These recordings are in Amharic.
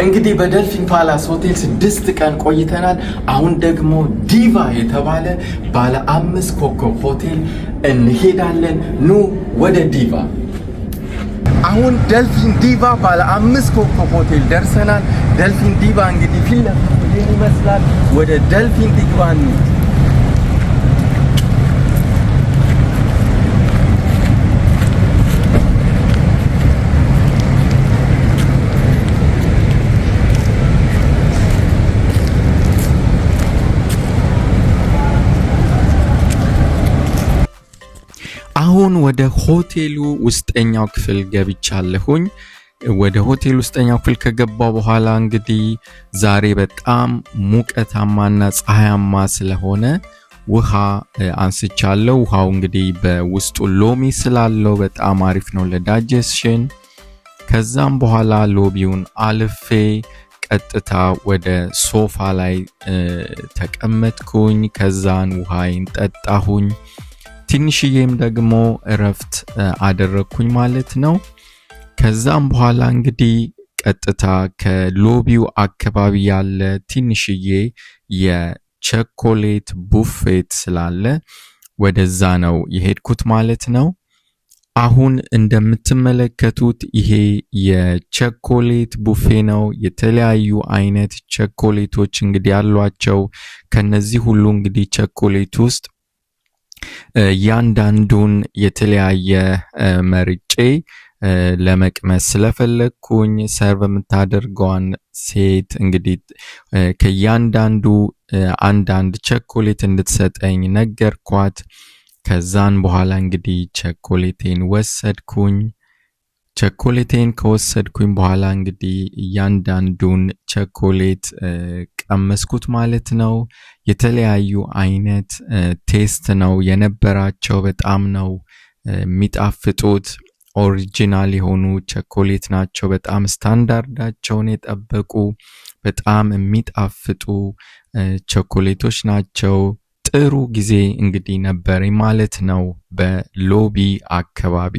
እንግዲህ በደልፊን ፓላስ ሆቴል 6 ቀን ቆይተናል። አሁን ደግሞ ዲቫ የተባለ ባለ 5 ኮከብ ሆቴል እንሄዳለን። ኑ ወደ ዲቫ። አሁን ደልፊን ዲቫ ባለ 5 ኮከብ ሆቴል ደርሰናል። ደልፊን ዲቫ እንግዲህ ፊት ለፊት ይመስላል። ወደ ደልፊን ዲቫ እንሂድ። አሁን ወደ ሆቴሉ ውስጠኛው ክፍል ገብቻለሁኝ። ወደ ሆቴሉ ውስጠኛው ክፍል ከገባው በኋላ እንግዲህ ዛሬ በጣም ሙቀታማና ፀሐያማ ስለሆነ ውሃ አንስቻለሁ። ውሃው እንግዲህ በውስጡ ሎሚ ስላለው በጣም አሪፍ ነው ለዳይጀሽን። ከዛም በኋላ ሎቢውን አልፌ ቀጥታ ወደ ሶፋ ላይ ተቀመጥኩኝ። ከዛን ውሃይን ጠጣሁኝ። ትንሽዬም ደግሞ እረፍት አደረኩኝ ማለት ነው። ከዛም በኋላ እንግዲህ ቀጥታ ከሎቢው አካባቢ ያለ ትንሽዬ የቸኮሌት ቡፌት ስላለ ወደዛ ነው የሄድኩት ማለት ነው። አሁን እንደምትመለከቱት ይሄ የቸኮሌት ቡፌ ነው። የተለያዩ አይነት ቸኮሌቶች እንግዲህ ያሏቸው። ከነዚህ ሁሉ እንግዲህ ቸኮሌት ውስጥ ያንዳንዱን የተለያየ መርጬ ለመቅመስ ስለፈለኩኝ ሰርቭ የምታደርገዋን ሴት እንግዲህ ከያንዳንዱ አንዳንድ ቸኮሌት እንድትሰጠኝ ነገርኳት። ከዛን በኋላ እንግዲህ ቸኮሌቴን ወሰድኩኝ። ቸኮሌቴን ከወሰድኩኝ በኋላ እንግዲህ ያንዳንዱን ቸኮሌት ቀመስኩት ማለት ነው። የተለያዩ አይነት ቴስት ነው የነበራቸው። በጣም ነው የሚጣፍጡት። ኦሪጂናል የሆኑ ቸኮሌት ናቸው። በጣም ስታንዳርዳቸውን የጠበቁ በጣም የሚጣፍጡ ቸኮሌቶች ናቸው። ጥሩ ጊዜ እንግዲህ ነበረኝ ማለት ነው በሎቢ አካባቢ።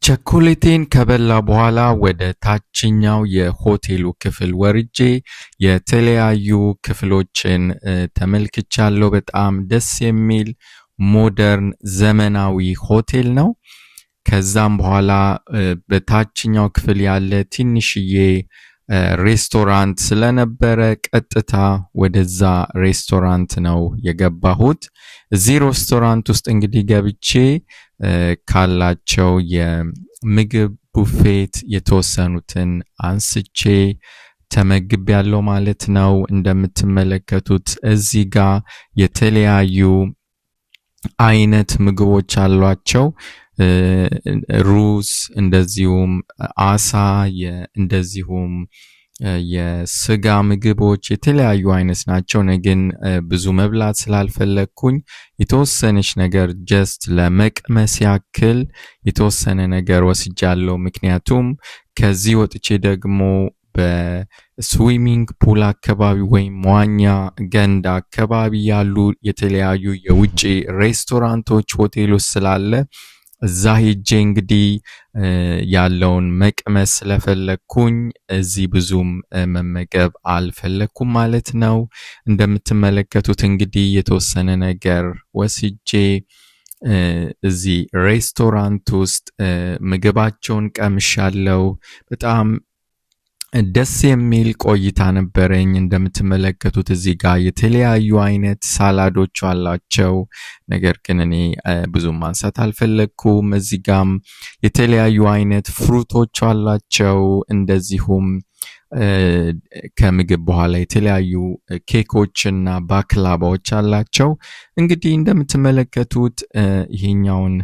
ቸኮሌቴን ከበላ በኋላ ወደ ታችኛው የሆቴሉ ክፍል ወርጄ የተለያዩ ክፍሎችን ተመልክቻለሁ። በጣም ደስ የሚል ሞደርን ዘመናዊ ሆቴል ነው። ከዛም በኋላ በታችኛው ክፍል ያለ ትንሽዬ ሬስቶራንት ስለነበረ ቀጥታ ወደዛ ሬስቶራንት ነው የገባሁት። እዚህ ሬስቶራንት ውስጥ እንግዲህ ገብቼ ካላቸው የምግብ ቡፌት የተወሰኑትን አንስቼ ተመግብ ያለው ማለት ነው። እንደምትመለከቱት እዚህ ጋር የተለያዩ አይነት ምግቦች አሏቸው። ሩዝ፣ እንደዚሁም አሳ፣ እንደዚሁም የስጋ ምግቦች የተለያዩ አይነት ናቸው። ግን ብዙ መብላት ስላልፈለግኩኝ የተወሰነች ነገር ጀስት ለመቅመስ ያክል የተወሰነ ነገር ወስጃለሁ። ምክንያቱም ከዚህ ወጥቼ ደግሞ በስዊሚንግ ፑል አካባቢ ወይም መዋኛ ገንዳ አካባቢ ያሉ የተለያዩ የውጭ ሬስቶራንቶች፣ ሆቴሎች ስላለ እዛ ሄጄ እንግዲህ ያለውን መቅመስ ስለፈለግኩኝ እዚህ ብዙም መመገብ አልፈለግኩም ማለት ነው። እንደምትመለከቱት እንግዲህ የተወሰነ ነገር ወስጄ እዚህ ሬስቶራንት ውስጥ ምግባቸውን ቀምሻለሁ። በጣም ደስ የሚል ቆይታ ነበረኝ። እንደምትመለከቱት እዚህ ጋር የተለያዩ አይነት ሳላዶች አላቸው። ነገር ግን እኔ ብዙ ማንሳት አልፈለኩም። እዚህ ጋም የተለያዩ አይነት ፍሩቶች አላቸው። እንደዚሁም ከምግብ በኋላ የተለያዩ ኬኮችና ባክላባዎች አላቸው። እንግዲህ እንደምትመለከቱት ይሄኛውን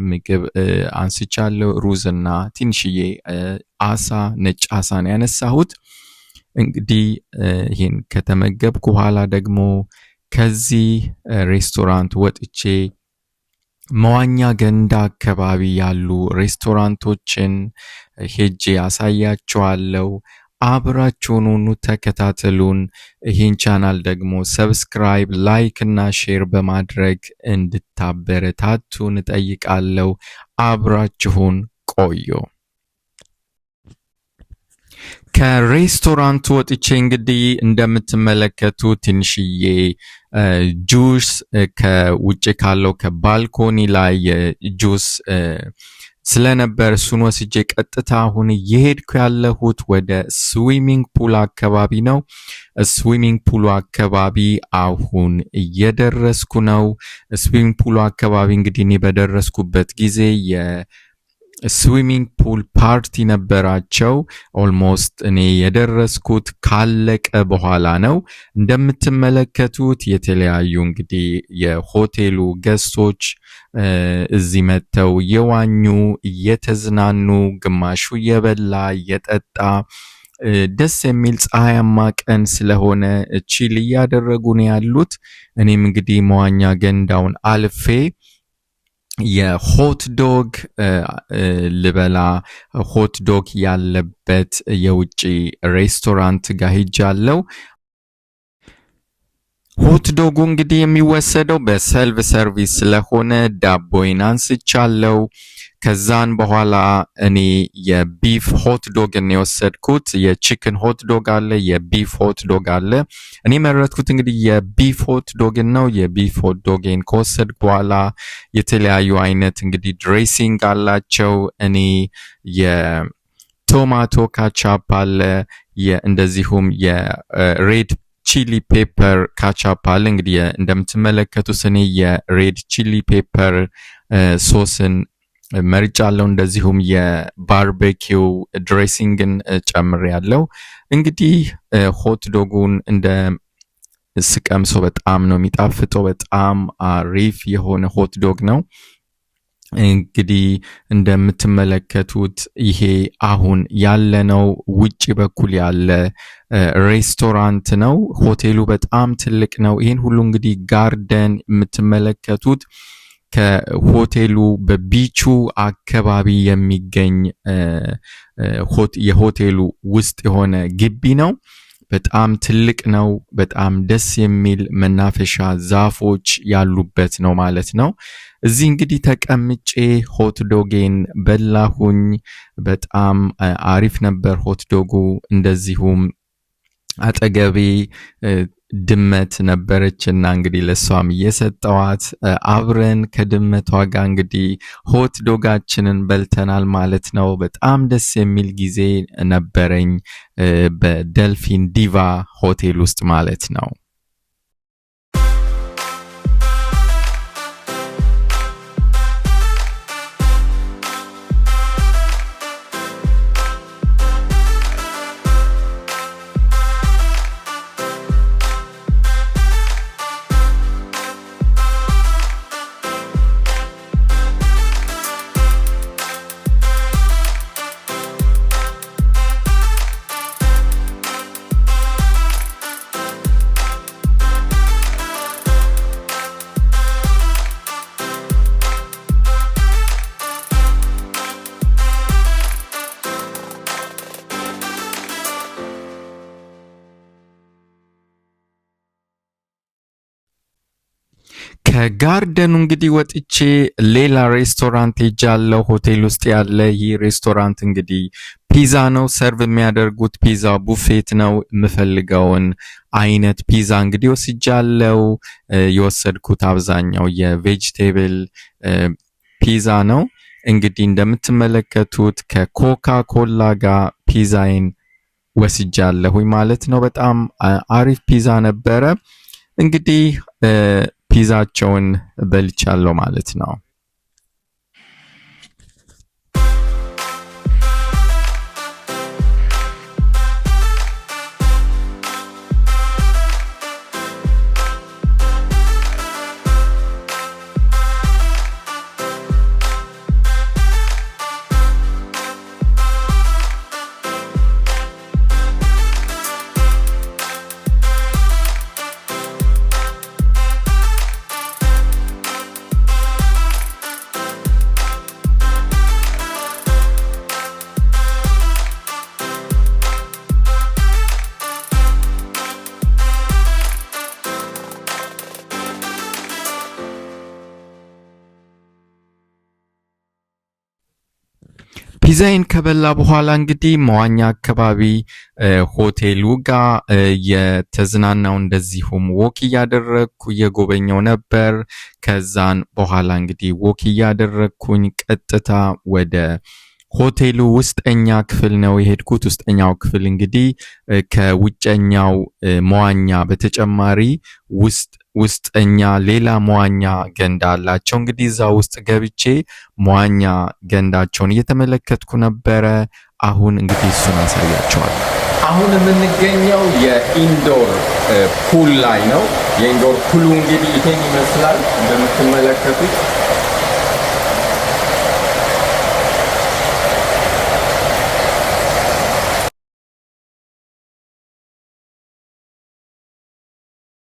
ምግብ አንስቻለሁ። ሩዝና ትንሽዬ አሳ ነጭ አሳ ነው ያነሳሁት። እንግዲህ ይሄን ከተመገብኩ በኋላ ደግሞ ከዚህ ሬስቶራንት ወጥቼ መዋኛ ገንዳ አካባቢ ያሉ ሬስቶራንቶችን ሄጄ አሳያችኋለሁ። አብራችሁን ሁኑ፣ ተከታተሉን። ይህን ቻናል ደግሞ ሰብስክራይብ፣ ላይክ እና ሼር በማድረግ እንድታበረታቱን እጠይቃለሁ። አብራችሁን ቆዩ። ከሬስቶራንቱ ወጥቼ እንግዲህ እንደምትመለከቱ ትንሽዬ ጁስ ከውጭ ካለው ከባልኮኒ ላይ ጁስ ስለነበር እሱን ወስጄ ቀጥታ አሁን እየሄድኩ ያለሁት ወደ ስዊሚንግ ፑል አካባቢ ነው። ስዊሚንግ ፑሉ አካባቢ አሁን እየደረስኩ ነው። ስዊሚንግ ፑሉ አካባቢ እንግዲህ እኔ በደረስኩበት ጊዜ ስዊሚንግ ፑል ፓርቲ ነበራቸው። ኦልሞስት እኔ የደረስኩት ካለቀ በኋላ ነው። እንደምትመለከቱት የተለያዩ እንግዲህ የሆቴሉ ገስቶች እዚህ መጥተው የዋኙ እየተዝናኑ፣ ግማሹ እየበላ እየጠጣ ደስ የሚል ፀሐያማ ቀን ስለሆነ ቺል እያደረጉ ነው ያሉት። እኔም እንግዲህ መዋኛ ገንዳውን አልፌ የሆት ዶግ ልበላ ሆት ዶግ ያለበት የውጭ ሬስቶራንት ጋር ሄጃለሁ። ሆት ዶጉ እንግዲህ የሚወሰደው በሰልፍ ሰርቪስ ስለሆነ ዳቦዬን አንስቻለሁ። ከዛን በኋላ እኔ የቢፍ ሆት ዶግ ነው የወሰድኩት። የቺክን ሆት ዶግ አለ፣ የቢፍ ሆት ዶግ አለ። እኔ መረጥኩት እንግዲህ የቢፍ ሆት ዶግ ነው። የቢፍ ሆት ዶግን ከወሰድኩ በኋላ የተለያዩ አይነት እንግዲህ ድሬሲንግ አላቸው። እኔ የቶማቶ ካቻፕ አለ፣ እንደዚሁም የሬድ ቺሊ ፔፐር ካቻፕ አለ። እንግዲህ እንደምትመለከቱት እኔ የሬድ ቺሊ ፔፐር ሶስን መርጫለሁ። እንደዚሁም የባርቤኪው ድሬሲንግን ጨምሬያለሁ። እንግዲህ ሆት ዶጉን እንደ ስቀምሰው በጣም ነው የሚጣፍጠው። በጣም አሪፍ የሆነ ሆት ዶግ ነው። እንግዲህ እንደምትመለከቱት ይሄ አሁን ያለነው ውጪ በኩል ያለ ሬስቶራንት ነው። ሆቴሉ በጣም ትልቅ ነው። ይህን ሁሉ እንግዲህ ጋርደን የምትመለከቱት ከሆቴሉ በቢቹ አካባቢ የሚገኝ የሆቴሉ ውስጥ የሆነ ግቢ ነው። በጣም ትልቅ ነው። በጣም ደስ የሚል መናፈሻ ዛፎች ያሉበት ነው ማለት ነው። እዚህ እንግዲህ ተቀምጬ ሆት ዶጌን በላሁኝ። በጣም አሪፍ ነበር ሆት ዶጉ። እንደዚሁም አጠገቤ ድመት ነበረችና እንግዲህ ለሷም እየሰጠዋት አብረን ከድመቷ ጋር እንግዲህ ሆት ዶጋችንን በልተናል ማለት ነው። በጣም ደስ የሚል ጊዜ ነበረኝ በደልፊን ዲቫ ሆቴል ውስጥ ማለት ነው። ከጋርደኑ እንግዲህ ወጥቼ ሌላ ሬስቶራንት ሄጃለሁ። ሆቴል ውስጥ ያለ ይህ ሬስቶራንት እንግዲህ ፒዛ ነው ሰርቭ የሚያደርጉት። ፒዛ ቡፌት ነው። የምፈልገውን አይነት ፒዛ እንግዲህ ወስጃለሁ። የወሰድኩት አብዛኛው የቬጅቴብል ፒዛ ነው። እንግዲህ እንደምትመለከቱት ከኮካ ኮላ ጋር ፒዛዬን ወስጃለሁኝ ማለት ነው። በጣም አሪፍ ፒዛ ነበረ። እንግዲህ ፒዛቸውን በልቻለሁ ማለት ነው። ፒዛዬን ከበላ በኋላ እንግዲህ መዋኛ አካባቢ ሆቴሉ ጋር የተዝናናው እንደዚሁም ወክ እያደረግኩ እየጎበኘው ነበር። ከዛን በኋላ እንግዲህ ወክ እያደረግኩኝ ቀጥታ ወደ ሆቴሉ ውስጠኛ ክፍል ነው የሄድኩት። ውስጠኛው ክፍል እንግዲህ ከውጨኛው መዋኛ በተጨማሪ ውስጠኛ ሌላ መዋኛ ገንዳ አላቸው። እንግዲህ እዛ ውስጥ ገብቼ መዋኛ ገንዳቸውን እየተመለከትኩ ነበረ። አሁን እንግዲህ እሱን አሳያቸዋለሁ። አሁን የምንገኘው የኢንዶር ፑል ላይ ነው። የኢንዶር ፑሉ እንግዲህ ይሄን ይመስላል እንደምትመለከቱት።